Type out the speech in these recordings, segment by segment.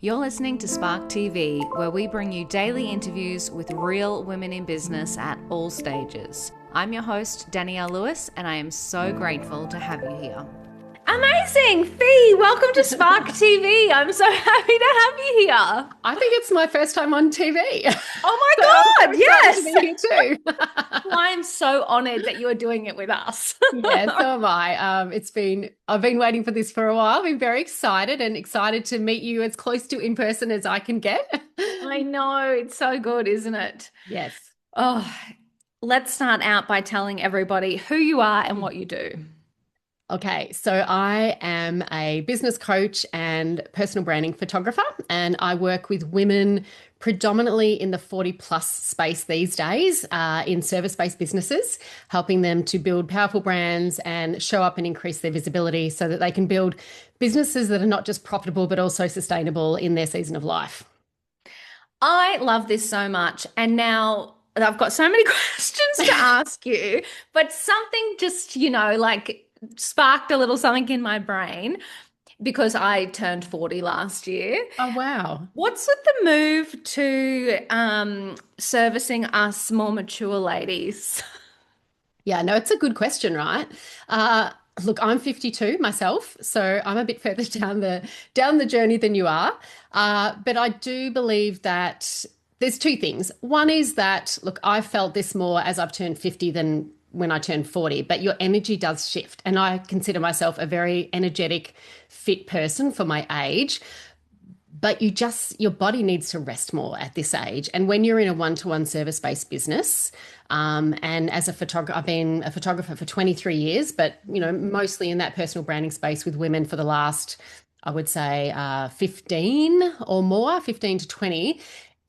You're listening to Spark TV, where we bring you daily interviews with real women in business at all stages. I'm your host, Danielle Lewis, and I am so grateful to have you here. Amazing! Fee, welcome to Spark TV. I'm so happy to have you here. I think it's my first time on TV. Oh So I'm my so God, excited yes! to be here too. Well, I am so honored that you are doing it with us. Yeah, so am I. I've been waiting for this for a while. I've been very excited and excited to meet you as close to in person as I can get. I know, it's so good, isn't it? Yes. Oh, let's start out by telling everybody who you are and what you do. Okay, so I am a business coach and personal branding photographer, and I work with women predominantly in the 40 plus space these days in service based businesses, helping them to build powerful brands and show up and increase their visibility so that they can build businesses that are not just profitable but also sustainable in their season of life. I love this so much. And now I've got so many questions to ask you, but something just, like sparked a little something in my brain because I turned 40 last year. Oh, wow. What's with the move to servicing us more mature ladies? Yeah, no, it's a good question, right? Uh, Look, I'm 52 myself, so I'm a bit further down the journey than you are. But I do believe that there's two things. One is that, look, I felt this more as I've turned 50 than when I turned 40, but your energy does shift. And I consider myself a very energetic, fit person for my age. But your body needs to rest more at this age. And when you're in a one-to-one service-based business, and as a photographer, I've been a photographer for 23 years, but mostly in that personal branding space with women for the last, I would say, 15 or more, 15 to 20.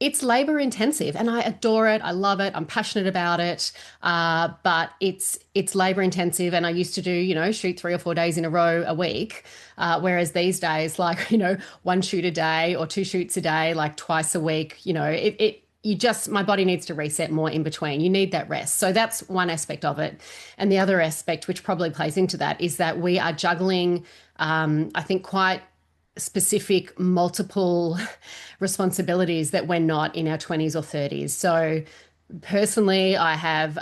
It's labor intensive and I adore it. I love it. I'm passionate about it. But it's labor intensive. And I used to do, shoot 3 or 4 days in a row a week. Whereas these days, like, one shoot a day or two shoots a day, like twice a week, my body needs to reset more in between. You need that rest. So that's one aspect of it. And the other aspect, which probably plays into that, is that we are juggling, I think, quite specific multiple responsibilities that we're not in our 20s or 30s. So personally, I have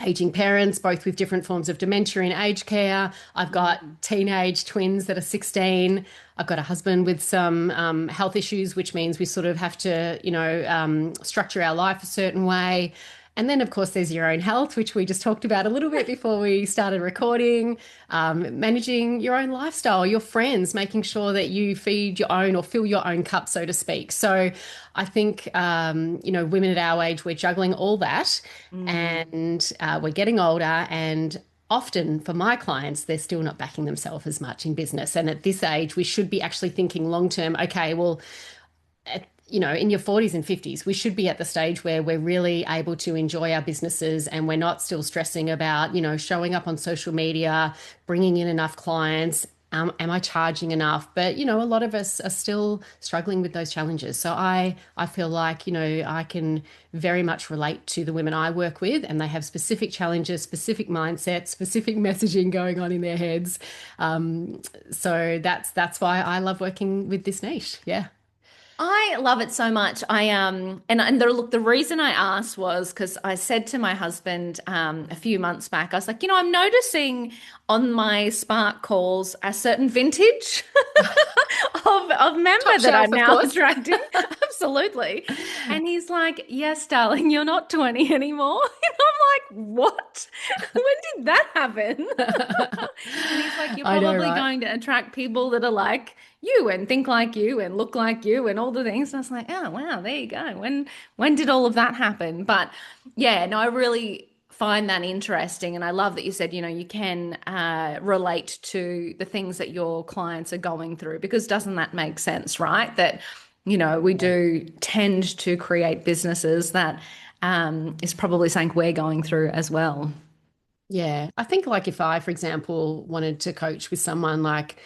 aging parents, both with different forms of dementia in aged care. I've got teenage twins that are 16. I've got a husband with some health issues, which means we sort of have to, structure our life a certain way. And then, of course, there's your own health, which we just talked about a little bit before we started recording, managing your own lifestyle, your friends, making sure that you feed your own or fill your own cup, so to speak. So I think, women at our age, we're juggling all that and we're getting older. And often for my clients, they're still not backing themselves as much in business. And at this age, we should be actually thinking long term, okay, well, in your 40s and 50s, we should be at the stage where we're really able to enjoy our businesses and we're not still stressing about, showing up on social media, bringing in enough clients. Am I charging enough? But, a lot of us are still struggling with those challenges. So I feel like, I can very much relate to the women I work with and they have specific challenges, specific mindsets, specific messaging going on in their heads. So that's why I love working with this niche. Yeah. I love it so much. The reason I asked was because I said to my husband a few months back, I was like, I'm noticing on my Spark calls a certain vintage of member Top that shelf, I'm of now course. attracting. Absolutely. And he's like, yes, darling, you're not 20 anymore. And I'm like, what? When did that happen? And he's like, you're I know, probably right? going to attract people that are like you and think like you and look like you and all the things. And I was like, oh wow, there you go. When did all of that happen? But yeah, no, I really find that interesting. And I love that you said, you can relate to the things that your clients are going through because doesn't that make sense, right? That, we do tend to create businesses that is probably something we're going through as well. Yeah. I think like if I, for example, wanted to coach with someone like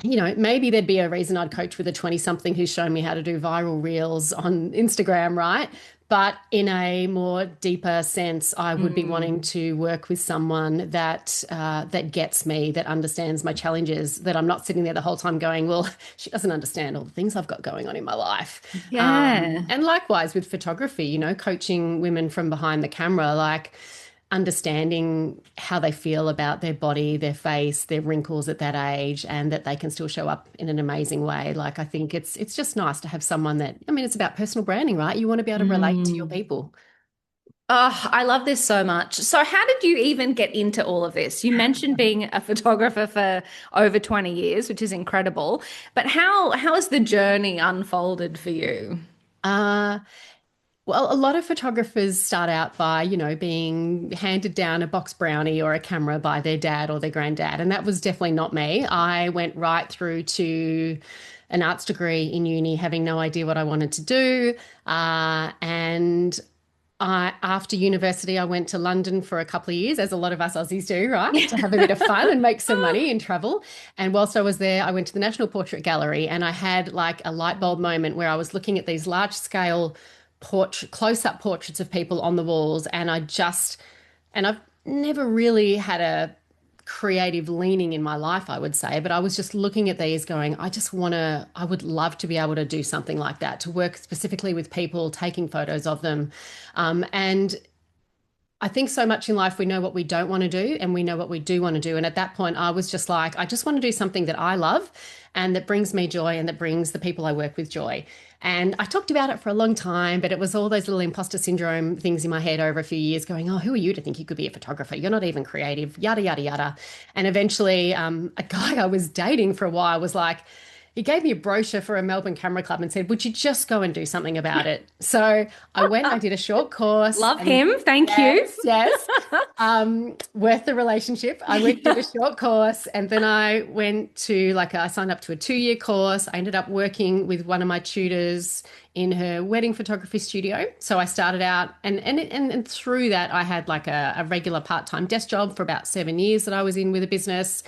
maybe there'd be a reason I'd coach with a 20 something who's shown me how to do viral reels on Instagram, right? But in a more deeper sense, I would be wanting Mm. to work with someone that gets me, that understands my challenges, that I'm not sitting there the whole time going, well, she doesn't understand all the things I've got going on in my life. Yeah. And likewise with photography, coaching women from behind the camera, like understanding how they feel about their body, their face, their wrinkles at that age, and that they can still show up in an amazing way. Like I think it's just nice to have someone that, I mean, it's about personal branding, right? You want to be able to relate to your Mm. people. Oh, I love this so much. So, how did you even get into all of this? You mentioned being a photographer for over 20 years, which is incredible. But how has the journey unfolded for you? Uh, well, a lot of photographers start out by, being handed down a box brownie or a camera by their dad or their granddad. And that was definitely not me. I went right through to an arts degree in uni, having no idea what I wanted to do. And after university, I went to London for a couple of years, as a lot of us Aussies do, right? To have a bit of fun and make some money and travel. And whilst I was there, I went to the National Portrait Gallery and I had like a light bulb moment where I was looking at these large scale close-up portraits of people on the walls. And I've never really had a creative leaning in my life, I would say, but I was just looking at these going, I would love to be able to do something like that, to work specifically with people, taking photos of them. And I think so much in life we know what we don't want to do and we know what we do want to do. And at that point, I was just like, I just want to do something that I love and that brings me joy and that brings the people I work with joy. And I talked about it for a long time, but it was all those little imposter syndrome things in my head over a few years going, oh, who are you to think you could be a photographer? You're not even creative, yada, yada, yada. And eventually, a guy I was dating for a while was like, he gave me a brochure for a Melbourne Camera Club and said, would you just go and do something about it? So I went, I did a short course Love and him. Thank you. yes, yes. Worth the relationship. I went did a short course and then I went to I signed up to a 2-year course. I ended up working with one of my tutors in her wedding photography studio. So I started out and through that I had like a regular part-time desk job for about 7 years that I was in with a business.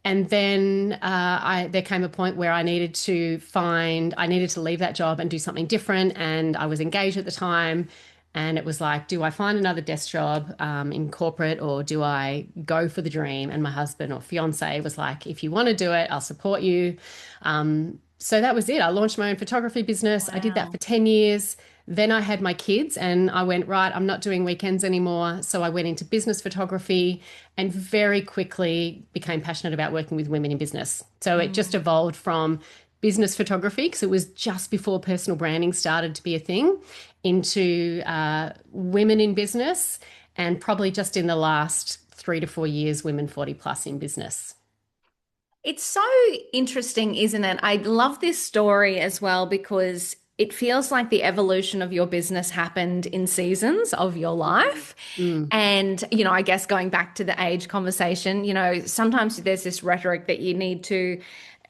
And then there came a point where I needed to leave that job and do something different. And I was engaged at the time. And it was like, do I find another desk job in corporate or do I go for the dream? And my husband or fiance was like, if you want to do it, I'll support you. So that was it. I launched my own photography business. I did that Wow. for 10 years. Then I had my kids and I went, right, I'm not doing weekends anymore. So I went into business photography and very quickly became passionate about working with women in business. So it just Mm. evolved from business photography, because it was just before personal branding started to be a thing, into women in business, and probably just in the last 3 to 4 years, women 40 plus in business. It's so interesting, isn't it? I love this story as well because it feels like the evolution of your business happened in seasons of your life. Mm. And, I guess going back to the age conversation, sometimes there's this rhetoric that you need to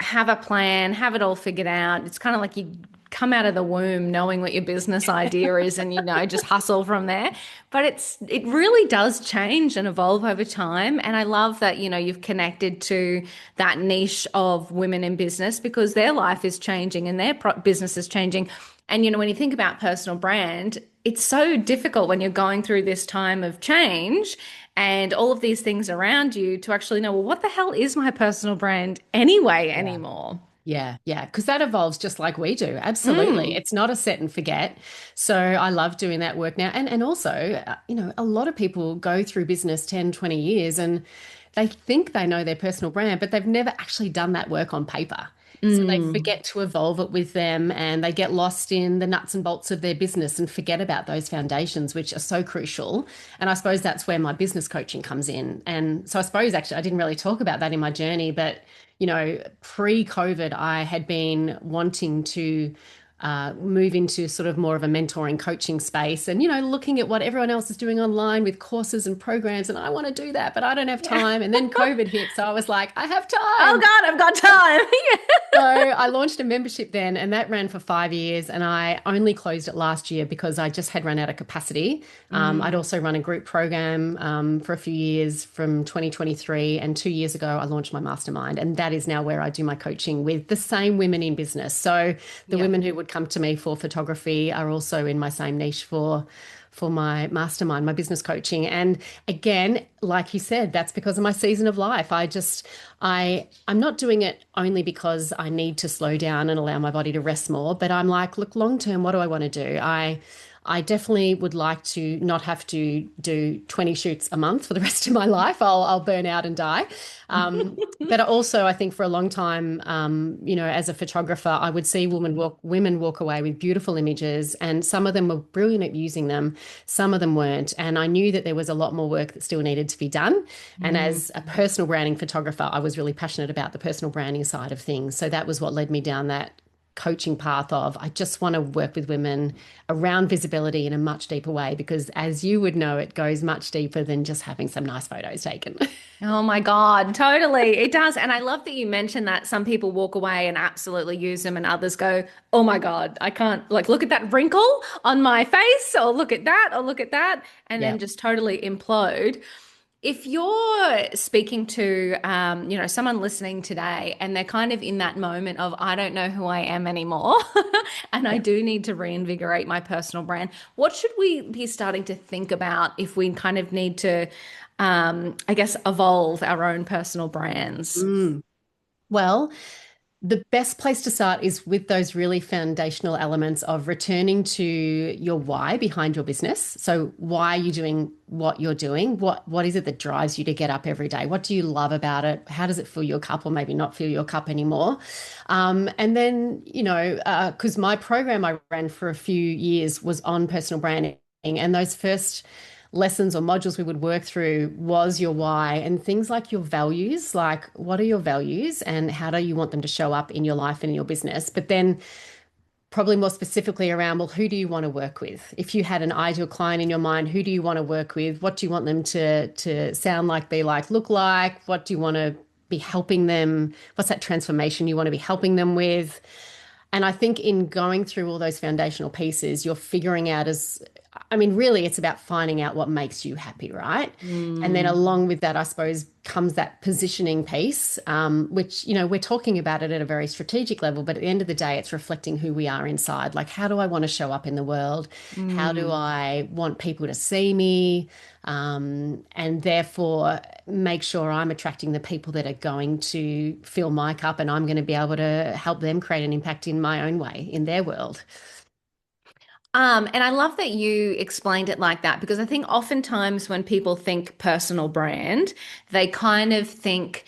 have a plan, have it all figured out. It's kind of like you come out of the womb knowing what your business idea is and just hustle from there. But it really does change and evolve over time. And I love that, you've connected to that niche of women in business because their life is changing and their business is changing. And when you think about personal brand, it's so difficult when you're going through this time of change and all of these things around you to actually know, well, what the hell is my personal brand anyway Yeah. anymore? Yeah, yeah, because that evolves just like we do. Absolutely. Mm. It's not a set and forget. So I love doing that work now. And also, a lot of people go through business 10, 20 years and they think they know their personal brand, but they've never actually done that work on paper. So they Mm. forget to evolve it with them and they get lost in the nuts and bolts of their business and forget about those foundations, which are so crucial. And I suppose that's where my business coaching comes in. And so I suppose actually I didn't really talk about that in my journey, but pre-COVID, I had been wanting to move into sort of more of a mentoring coaching space and, looking at what everyone else is doing online with courses and programs. And I want to do that, but I don't have Yeah. time. And then COVID hit. So I was like, I have Oh time. God, I've got time. So I launched a membership then, and that ran for 5 years. And I only closed it last year because I just had run out of capacity. I'd Mm. also run a group program for a few years from 2023. And 2 years ago, I launched my mastermind. And that is now where I do my coaching with the same women in business. So the Yeah. women who would come to me for photography are also in my same niche for my mastermind, my business coaching. And again, like you said, that's because of my season of life. I'm not doing it only because I need to slow down and allow my body to rest more, but I'm like, look, long term, what do I want to do? I definitely would like to not have to do 20 shoots a month for the rest of my life. I'll burn out and die. But also, I think for a long time, as a photographer, I would see women walk away with beautiful images, and some of them were brilliant at using them, some of them weren't. And I knew that there was a lot more work that still needed to be done. And Mm. as a personal branding photographer, I was really passionate about the personal branding side of things. So that was what led me down that coaching path of I just want to work with women around visibility in a much deeper way because as you would know it goes much deeper than just having some nice photos taken. Oh my God, totally. It does. And I love that you mentioned that some people walk away and absolutely use them, and others go, oh my God, I can't, like, look at that wrinkle on my face, or look at that, or look at that, and Yeah. then just totally implode. If you're speaking to, someone listening today and they're kind of in that moment of, I don't know who I am anymore, and I Yeah. do need to reinvigorate my personal brand, what should we be starting to think about if we kind of need to, I guess, evolve our own personal brands? Mm. Well, the best place to start is with those really foundational elements of returning to your why behind your business. So why are you doing what you're doing? What is it that drives you to get up every day? What do you love about it? How does it fill your cup or maybe not fill your cup anymore? And then, because my program I ran for a few years was on personal branding, and those first lessons or modules we would work through was your why and things like your values, like what are your values and how do you want them to show up in your life and in your business. But then probably more specifically around, well, who do you want to work with? If you had an ideal client in your mind, who do you want to work with? What do you want them to sound like, be like, look like? What do you want to be helping them? What's that transformation you want to be helping them with? And I think in going through all those foundational pieces, you're figuring out really, it's about finding out what makes you happy, right? And then Mm, along with that, I suppose, comes that positioning piece, which, we're talking about it at a very strategic level, but at the end of the day, it's reflecting who we are inside. Like, how do I want to show up in the world? How do mm. I want people to see me? And therefore, make sure I'm attracting the people that are going to fill my cup and I'm going to be able to help them create an impact in my own way, in their world. And I love that you explained it like that because I think oftentimes when people think personal brand, they kind of think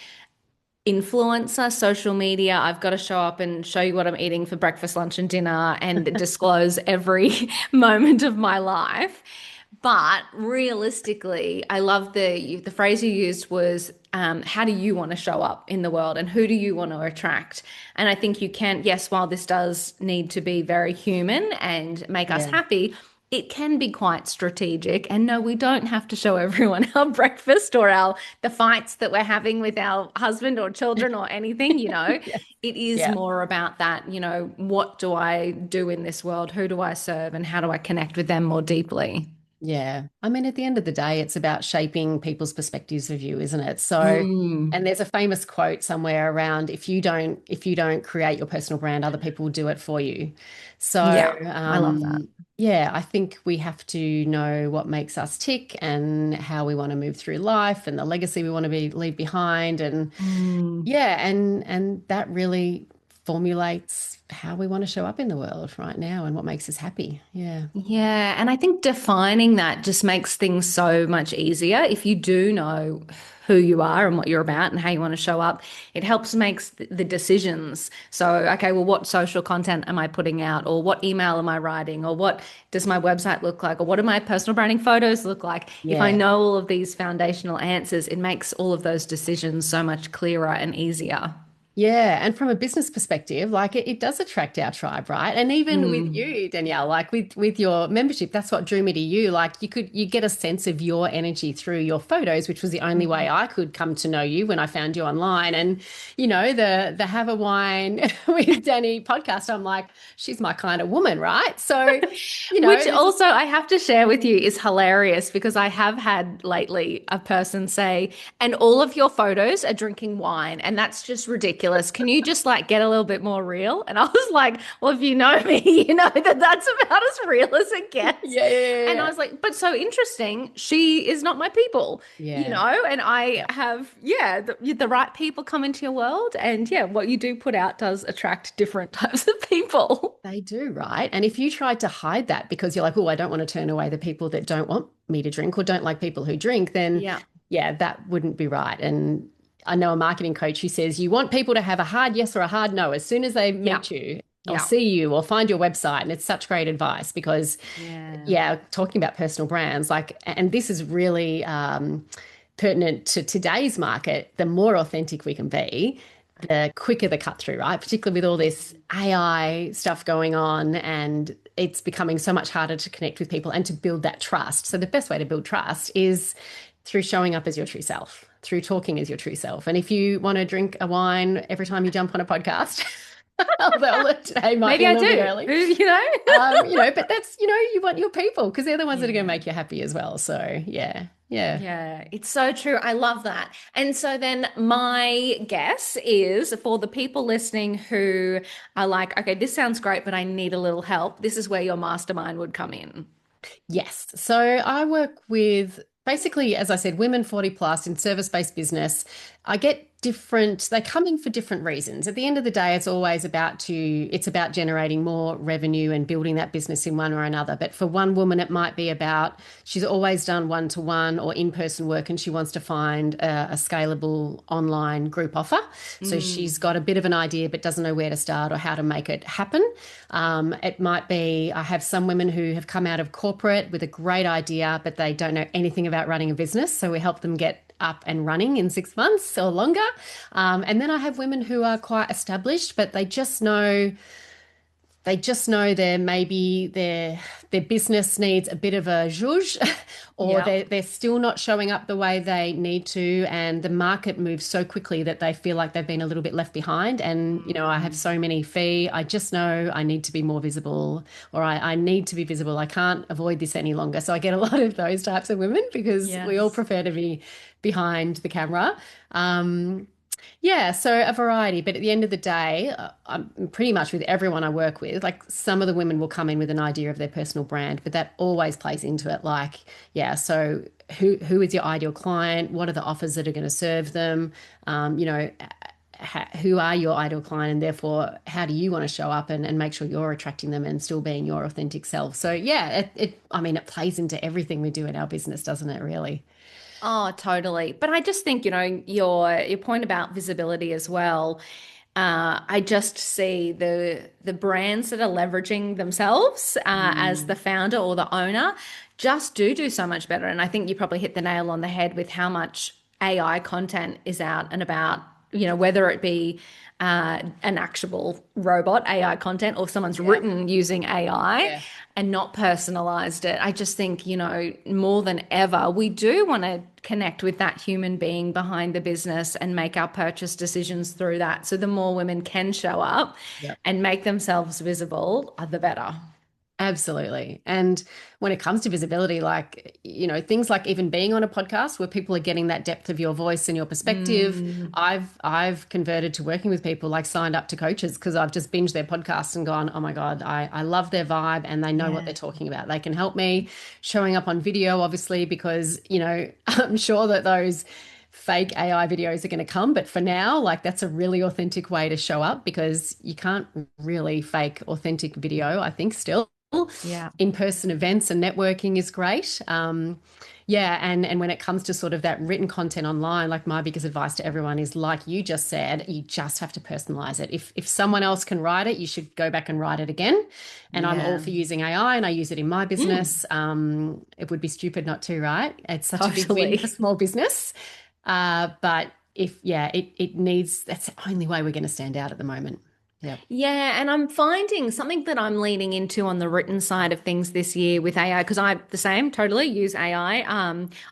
influencer, social media. I've got to show up and show you what I'm eating for breakfast, lunch, and dinner and disclose every moment of my life. But realistically, I love the phrase you used was, how do you want to show up in the world and who do you want to attract? And I think you can, yes, while this does need to be very human and make us Yeah. happy, it can be quite strategic. And no, we don't have to show everyone our breakfast or our the fights that we're having with our husband or children or anything, Yes. It is Yeah. more about that, what do I do in this world? Who do I serve and how do I connect with them more deeply? Yeah. I mean, at the end of the day, it's about shaping people's perspectives of you, isn't it? So, Mm, and there's a famous quote somewhere around if you don't create your personal brand, other people will do it for you. So, yeah, I love that. yeah, I think we have to know what makes us tick and how we want to move through life and the legacy we want to leave behind. And Mm. yeah, and that really formulates how we want to show up in the world right now and what makes us happy. Yeah. Yeah, and I think defining that just makes things so much easier. If you do know who you are and what you're about and how you want to show up, it helps makes the decisions. So, okay, well, what social content am I putting out, or what email am I writing, or what does my website look like, or what do my personal branding photos look like? If I Yeah. know all of these foundational answers, it makes all of those decisions so much clearer and easier. Yeah, and from a business perspective, like it does attract our tribe, right? And even with Mm. you, Danielle, like with your membership, that's what drew me to you. Like you get a sense of your energy through your photos, which was the only way I could come to know you when I found you online. And the Have a Wine with Danny podcast, I'm like, she's my kind of woman, right? So, Which there's also I have to share with you is hilarious because I have had lately a person say, and all of your photos are drinking wine, and that's just ridiculous. Can you just like get a little bit more real? And I was like, well, if you know me, you know that that's about as real as it gets. yeah, yeah, And I yeah. was like, but so interesting. She is not my people, Yeah. and I Yeah. have, yeah, the right people come into your world. And yeah, what you do put out does attract different types of people. They do, right? And if you tried to hide that because you're like, oh, I don't want to turn away the people that don't want me to drink or don't like people who drink, then Yeah. yeah, that wouldn't be right. And I know a marketing coach who says you want people to have a hard yes or a hard no as soon as they Yeah. meet you or Yeah. see you or find your website. And it's such great advice because, Yeah. yeah, talking about personal brands, like, and this is really pertinent to today's market, the more authentic we can be, the quicker the cut through, right? Particularly with all this AI stuff going on, and it's becoming so much harder to connect with people and to build that trust. So the best way to build trust is through showing up as your true self, through talking as your true self. And if you want to drink a wine every time you jump on a podcast, although today might be Maybe a I little bit do. early, but that's, you want your people because they're the ones that are going to Yeah. make you happy as well. So yeah, yeah. Yeah, it's so true. I love that. And so then my guess is for the people listening who are like, okay, this sounds great, but I need a little help. This is where your mastermind would come in. Yes. So I work with basically, as I said, women 40 plus in service-based business. I get different, they come in for different reasons. At the end of the day, it's about generating more revenue and building that business in one or another. But for one woman, it might be about she's always done one-to-one or in-person work and she wants to find a scalable online group offer. So she's Mm. got a bit of an idea but doesn't know where to start or how to make it happen. It might be, I have some women who have come out of corporate with a great idea, but they don't know anything about running a business. So we help them get up and running in 6 months or longer. And then I have women who are quite established, but they just know they're maybe their business needs a bit of a zhuzh, or Yeah. they're still not showing up the way they need to, and the market moves so quickly that they feel like they've been a little bit left behind. And I have Mm. so many fee. I just know I need to be more visible, or I need to be visible. I can't avoid this any longer. So I get a lot of those types of women because we all Yes. prefer to be behind the camera. Yeah, so a variety, but at the end of the day, I'm pretty much with everyone I work with. Like some of the women will come in with an idea of their personal brand, but that always plays into it. Like, yeah, so who is your ideal client? What are the offers that are going to serve them? Who are your ideal client, and therefore, how do you want to show up and make sure you're attracting them and still being your authentic self? So, yeah, I mean, it plays into everything we do in our business, doesn't it? Really? Oh, totally. But I just think, your point about visibility as well. I just see the brands that are leveraging themselves as the Mm, founder or the owner just do so much better. And I think you probably hit the nail on the head with how much AI content is out and about, whether it be an actual robot AI content or someone's yeah, written using AI yeah. and not personalized it. I just think, more than ever, we do want to connect with that human being behind the business and make our purchase decisions through that. So the more women can show up Yeah. and make themselves visible, the better. Absolutely. And when it comes to visibility, like, things like even being on a podcast where people are getting that depth of your voice and your perspective, Mm, I've converted to working with people, like signed up to coaches because I've just binged their podcasts and gone, oh my God, I love their vibe and they know what they're yeah. talking about. They can help me showing up on video, obviously, because, I'm sure that those fake AI videos are going to come. But for now, like that's a really authentic way to show up because you can't really fake authentic video, I think, still. Yeah. In-person events and networking is great. Yeah, and when it comes to sort of that written content online, like my biggest advice to everyone is, like you just said, you just have to personalize it. If someone else can write it, you should go back and write it again. And I'm all Yeah. for using AI, and I use it in my Mm, business. It would be stupid not to, right? It's such a big win for totally. small business. But if yeah, it needs, that's the only way we're going to stand out at the moment. Yep. Yeah, and I'm finding something that I'm leaning into on the written side of things this year with AI because I the same totally use AI.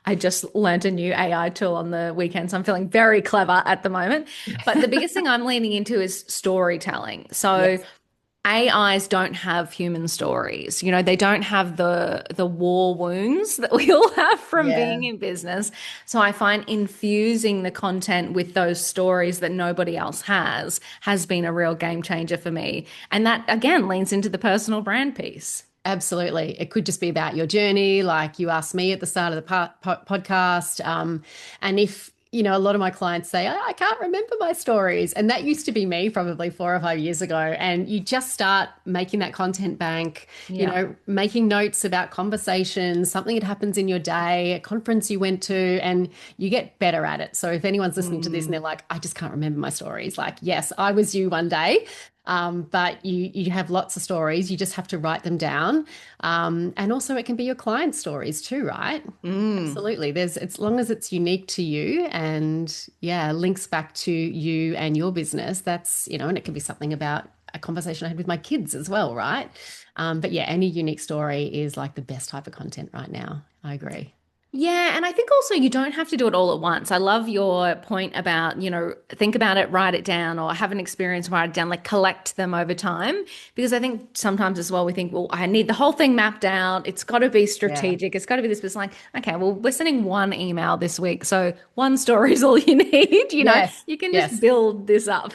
I just learned a new AI tool on the weekend, so I'm feeling very clever at the moment. But the biggest thing I'm leaning into is storytelling. So Yes. AIs don't have human stories. You know, they don't have the war wounds that we all have from Yeah. being in business. So I find infusing the content with those stories that nobody else has been a real game changer for me. And that again leans into the personal brand piece. Absolutely. It could just be about your journey, like you asked me at the start of the podcast. And if, a lot of my clients say, I can't remember my stories. And that used to be me probably 4 or 5 years ago. And you just start making that content bank, Yeah. making notes about conversations, something that happens in your day, a conference you went to, and you get better at it. So if anyone's listening to this and they're Mm. like, I just can't remember my stories, like, yes, I was you one day. But you have lots of stories. You just have to write them down. And also it can be your client stories too, right? Mm. Absolutely. There's as long as it's unique to you and yeah, links back to you and your business, that's, and it can be something about a conversation I had with my kids as well, right? But yeah, any unique story is like the best type of content right now. I agree. Yeah, and I think also you don't have to do it all at once. I love your point about, think about it, write it down, or have an experience, write it down, like collect them over time. Because I think sometimes as well, we think, well, I need the whole thing mapped out. It's got to be Yeah. strategic. It's got to be this. But it's like, okay, well, we're sending one email this week. So one story is all you need. Yes. You can just Yes. build this up.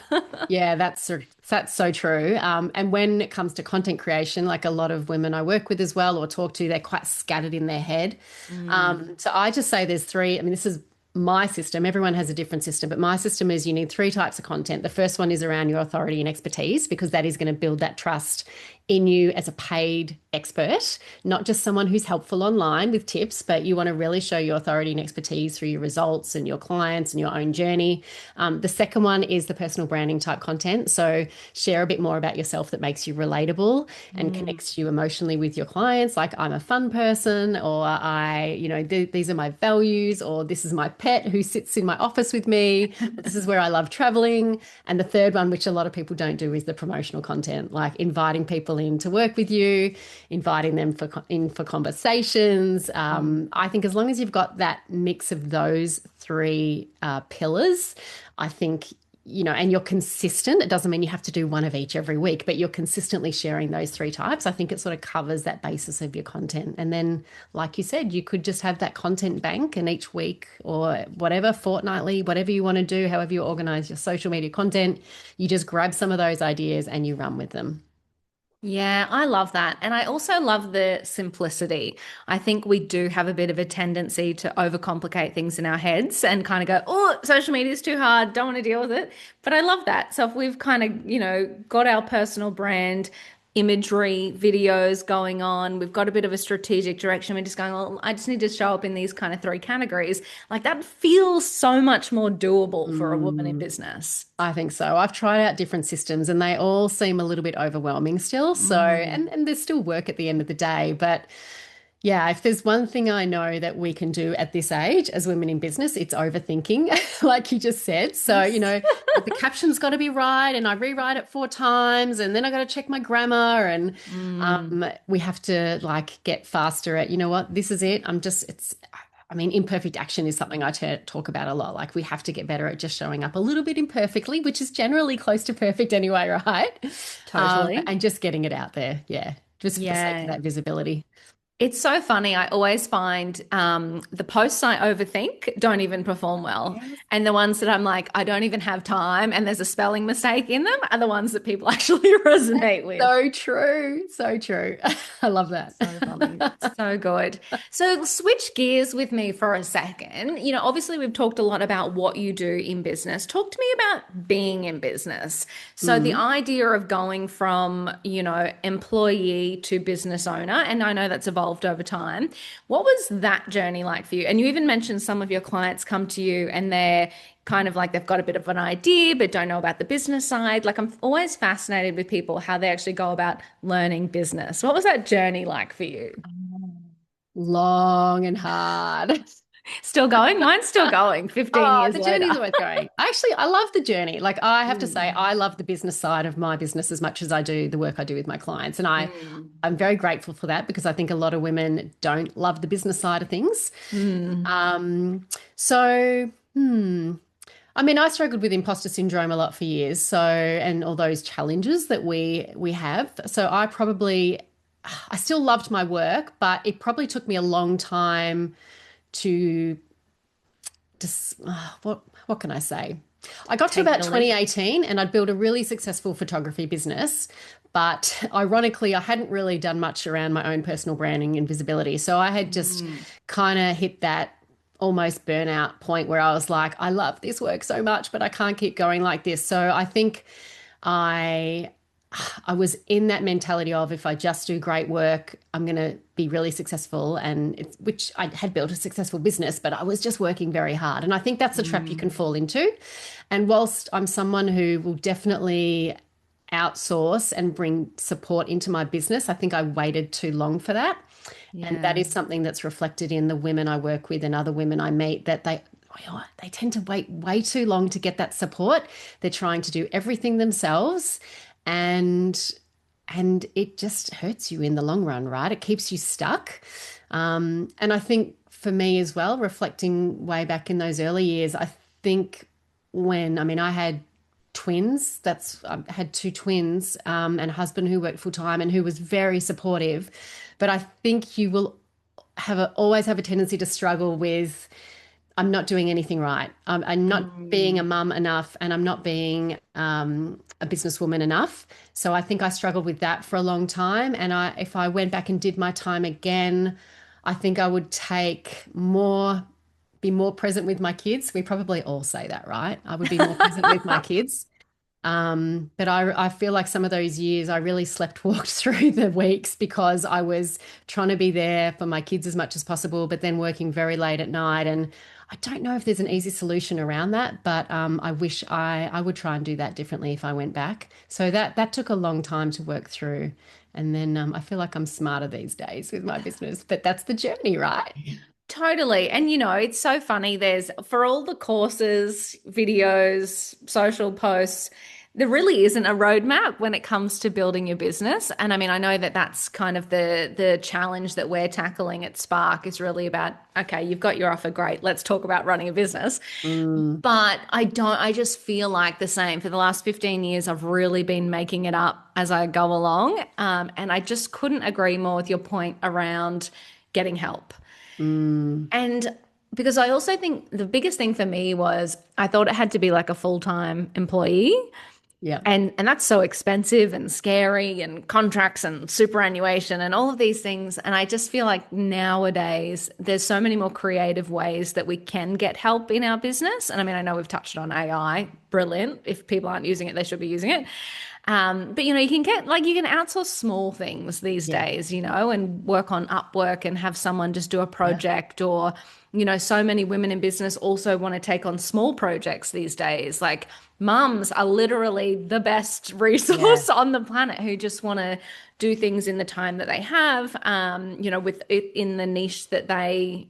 Yeah, that's so true. And when it comes to content creation, like a lot of women I work with as well or talk to, they're quite scattered in their head. Mm. So I just say there's three. I mean, this is my system. Everyone has a different system, but my system is you need three types of content. The first one is around your authority and expertise because that is going to build that trust in you as a paid expert, not just someone who's helpful online with tips, but you want to really show your authority and expertise through your results and your clients and your own journey. The second one is the personal branding type content. So share a bit more about yourself that makes you relatable and Mm. connects you emotionally with your clients. Like I'm a fun person, or these are my values, or this is my pet who sits in my office with me, or this is where I love traveling. And the third one, which a lot of people don't do, is the promotional content, like inviting people in to work with you, inviting them for conversations. I think as long as you've got that mix of those three pillars, I think, and you're consistent. It doesn't mean you have to do one of each every week, but you're consistently sharing those three types. I think it sort of covers that basis of your content. And then, like you said, you could just have that content bank and each week or whatever, fortnightly, whatever you want to do, however you organize your social media content, you just grab some of those ideas and you run with them. Yeah, I love that. And I also love the simplicity. I think we do have a bit of a tendency to overcomplicate things in our heads and kind of go, oh, social media is too hard, don't want to deal with it. But I love that. So if we've kind of, got our personal brand imagery, videos going on, we've got a bit of a strategic direction. We're just going, well, I just need to show up in these kind of three categories. Like that feels so much more doable for a woman in Mm. business. I think so. I've tried out different systems and they all seem a little bit overwhelming still. So, Mm. and there's still work at the end of the day. But yeah, if there's one thing I know that we can do at this age as women in business, it's overthinking, like you just said. So, Yes. the caption's got to be right and I rewrite it 4 times and then I got to check my grammar and Mm. we have to like get faster at, you know what, this is it. I mean, imperfect action is something I talk about a lot. Like we have to get better at just showing up a little bit imperfectly, which is generally close to perfect anyway, right? Totally. And just getting it out there. Yeah. Just for the sake of Yeah. that visibility. It's so funny. I always find the posts I overthink don't even perform well. Yes. And the ones that I'm like, I don't even have time and there's a spelling mistake in them are the ones that people actually resonate with. So true. So true. I love that. So funny. So good. So switch gears with me for a second. Obviously we've talked a lot about what you do in business. Talk to me about being in business. So the Mm. idea of going from, employee to business owner, and I know that's evolved over time. What was that journey like for you? And you even mentioned some of your clients come to you and they're kind of like they've got a bit of an idea but don't know about the business side. Like I'm always fascinated with people how they actually go about learning business. What was that journey like for you? Long and hard. Still going? Mine's still going 15 Oh, years the later. journey's always going. Actually, I love the journey. Like I have to say, Mm, I love the business side of my business as much as I do the work I do with my clients. And mm, I'm very grateful for that because I think a lot of women don't love the business side of things. mm. Um, so, hmm. I mean, I struggled with imposter syndrome a lot for years. So, and all those challenges that we have. So I still loved my work, but it probably took me a long time to just what can I say? I got to Take about the leap. 2018 and I'd built a really successful photography business. But ironically, I hadn't really done much around my own personal branding and visibility. So I had just Mm, kind of hit that almost burnout point where I was like, I love this work so much, but I can't keep going like this. So I think I I was in that mentality of if I just do great work, I'm going to be really successful. And which I had built a successful business, but I was just working very hard. And I think that's a trap you can mm. fall into. And whilst I'm someone who will definitely outsource and bring support into my business, I think I waited too long for that. And that Yeah. is something that's reflected in the women I work with and other women I meet that they tend to wait way too long to get that support. They're trying to do everything themselves and it just hurts you in the long run, right? It keeps you stuck. And I think for me as well, reflecting way back in those early years, I think when, I mean, I had twins, I had two twins, and a husband who worked full time and who was very supportive. But I think you will always have a tendency to struggle with I'm not doing anything right. I'm not being a Mm. mum enough, and I'm not being a businesswoman enough. So I think I struggled with that for a long time. And if I went back and did my time again, I think I would be more present with my kids. We probably all say that, right? I would be more present with my kids. But I feel like some of those years I really slept walked through the weeks because I was trying to be there for my kids as much as possible, but then working very late at night. And I don't know if there's an easy solution around that, but I wish I would try and do that differently if I went back. So that took a long time to work through. And then I feel like I'm smarter these days with my business, but that's the journey, right? Totally. And it's so funny. There's for all the courses, videos, social posts, there really isn't a roadmap when it comes to building your business. And I mean, I know that that's kind of the challenge that we're tackling at Spark is really about, okay, you've got your offer, great. Let's talk about running a business. Mm, But I just feel like the same. For the last 15 years, I've really been making it up as I go along. And I just couldn't agree more with your point around getting help. mm, And because I also think the biggest thing for me was I thought it had to be like a full-time employee. yeah. And that's so expensive and scary and contracts and superannuation and all of these things. And I just feel like nowadays there's so many more creative ways that we can get help in our business. And I mean, I know we've touched on AI, brilliant. If people aren't using it, they should be using it. But you can get like you can outsource small things these Yeah. days, and work on Upwork and have someone just do a Yeah. project or, so many women in business also want to take on small projects these days. Like mums are literally the best Yeah. resource on the planet who just want to do things in the time that they have, with it in the niche that they,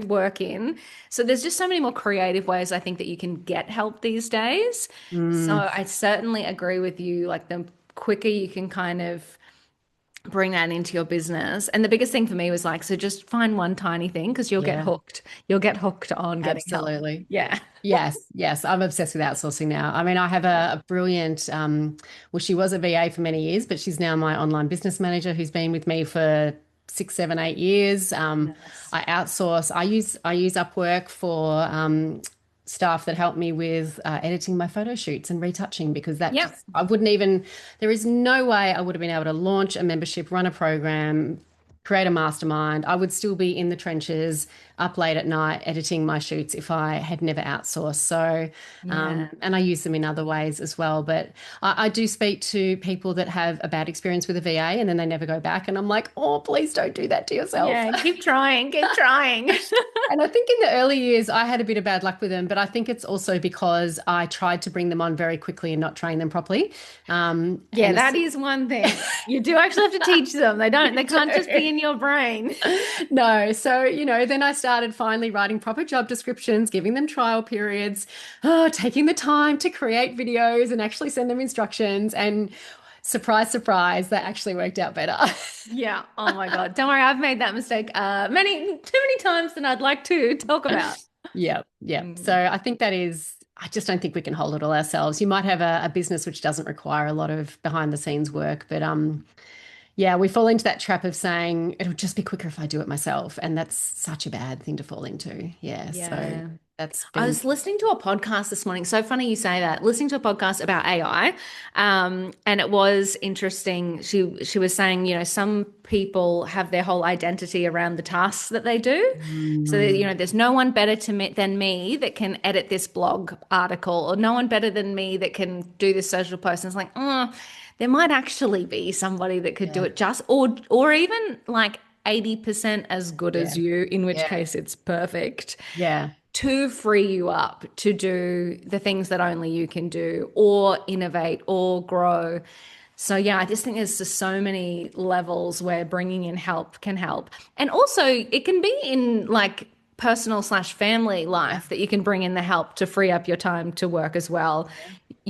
work in. So there's just so many more creative ways I think that you can get help these days. So Mm, I certainly agree with you. Like the quicker you can kind of bring that into your business. And the biggest thing for me was like, so just find one tiny thing because you'll get yeah. hooked. You'll get hooked on getting help. Absolutely. Yeah. Yes, yes. I'm obsessed with outsourcing now. I mean, I have a brilliant, well, she was a VA for many years, but she's now my online business manager who's been with me for 6, 7, 8 years. Nice. I outsource. I use Upwork for staff that help me with editing my photo shoots and retouching because Yep. I wouldn't even, there is no way I would have been able to launch a membership, run a program, create a mastermind. I would still be in the trenches up late at night editing my shoots if I had never outsourced. So, Yeah. and I use them in other ways as well. But I do speak to people that have a bad experience with a VA and then they never go back. And I'm like, oh, please don't do that to yourself. Yeah. Keep trying. Keep trying. And I think in the early years, I had a bit of bad luck with them, but I think it's also because I tried to bring them on very quickly and not train them properly. Yeah, And that is one thing. You do actually have to teach them. They you can't just be do. in in your brain. No. So, then I started finally writing proper job descriptions, giving them trial periods, taking the time to create videos and actually send them instructions. And surprise, surprise, that actually worked out better. Yeah. Oh my God. Don't worry, I've made that mistake too many times than I'd like to talk about. Yeah. Yeah. So Mm. I think I just don't think we can hold it all ourselves. You might have a business which doesn't require a lot of behind the scenes work, but yeah, we fall into that trap of saying it'll just be quicker if I do it myself. And that's such a bad thing to fall into. Yeah. So Yeah. that's I been, was listening to a podcast this morning. So funny you say that. Listening to a podcast about AI, and it was interesting. She was saying, some people have their whole identity around the tasks that they do. So that, Mm, there's no one better than me that can edit this blog article, or no one better than me that can do this social post. And it's like, there might actually be somebody that could do yeah. it just, or even like 80% as good Yeah. as you, in which Yeah. case it's perfect Yeah. to free you up to do the things that only you can do or innovate or grow. So yeah, I just think there's just so many levels where bringing in help can help. And also it can be in like personal slash family Yeah. life that you can bring in the help to free up your time to work as well.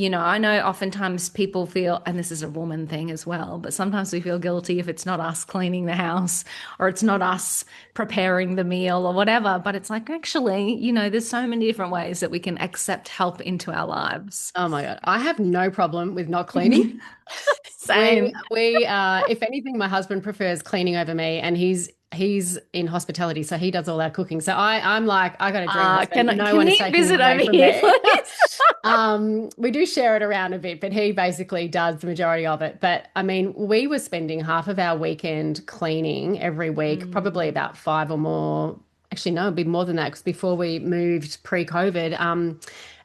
I know oftentimes people feel, and this is a woman thing as well, but sometimes we feel guilty if it's not us cleaning the house or it's not us preparing the meal or whatever. But it's like, actually, there's so many different ways that we can accept help into our lives. Oh my God. I have no problem with not cleaning. We Same. we if anything, my husband prefers cleaning over me, and he's in hospitality, so he does all our cooking. So I'm like, I got a dream husband. Can No can one is he taking him visit away over from here, me. please? We do share it around a bit, but he basically does the majority of it. But I mean, we were spending half of our weekend cleaning every week, probably Mm. about five or more. Actually, no, it'd be more than that because before we moved pre-COVID,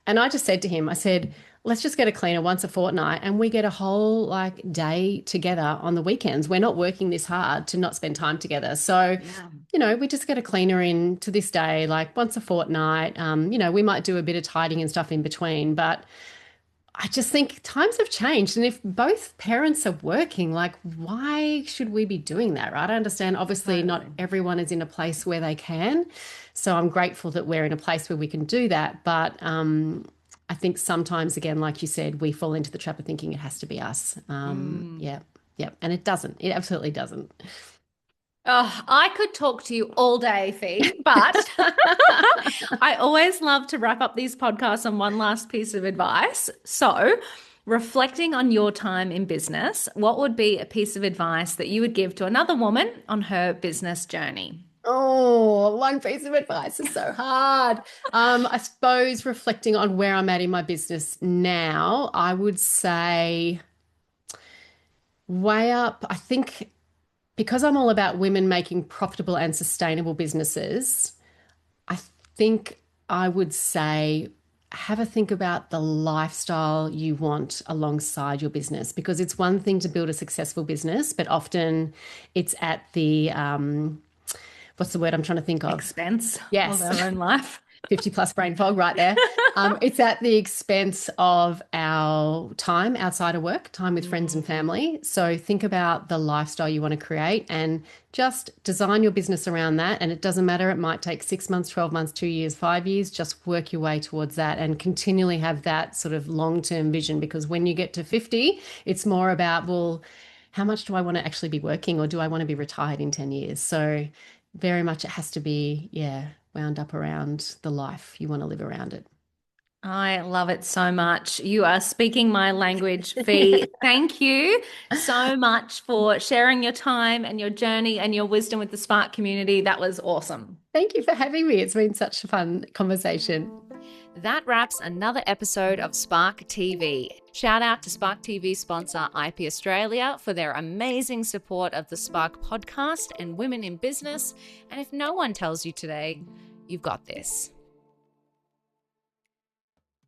and I just said to him, I said, let's just get a cleaner once a fortnight and we get a whole like day together on the weekends. We're not working this hard to not spend time together. So, Yeah. we just get a cleaner in to this day, like once a fortnight. We might do a bit of tidying and stuff in between, but I just think times have changed. And if both parents are working, like, why should we be doing that, right? I understand, obviously, not Totally. everyone is in a place where they can. So I'm grateful that we're in a place where we can do that. But I think sometimes, again, like you said, we fall into the trap of thinking it has to be us. Mm. Yeah, yeah. And it doesn't. It absolutely doesn't. Oh, I could talk to you all day, Fee, but I always love to wrap up these podcasts on one last piece of advice. So, reflecting on your time in business, what would be a piece of advice that you would give to another woman on her business journey? Oh, one piece of advice is so hard. I suppose reflecting on where I'm at in my business now, I would say way up. I think because I'm all about women making profitable and sustainable businesses, I think I would say have a think about the lifestyle you want alongside your business because it's one thing to build a successful business, but often it's at the what's the word I'm trying to think of? Expense of Yes. our own life. 50 plus brain fog right there. It's at the expense of our time outside of work, time with friends and Mm. family. So think about the lifestyle you want to create and just design your business around that. And it doesn't matter, it might take 6 months, 12 months, 2 years, 5 years, just work your way towards that and continually have that sort of long term vision. Because when you get to 50, it's more about, well, how much do I want to actually be working or do I want to be retired in 10 years? So very much it has to be, yeah, wound up around the life you want to live around it. I love it so much. You are speaking my language, Fee. Thank you so much for sharing your time and your journey and your wisdom with the Spark community. That was awesome. Thank you for having me. It's been such a fun conversation. That wraps another episode of Spark TV. Shout out to Spark TV sponsor IP Australia for their amazing support of the Spark podcast and women in business. And if no one tells you today, you've got this.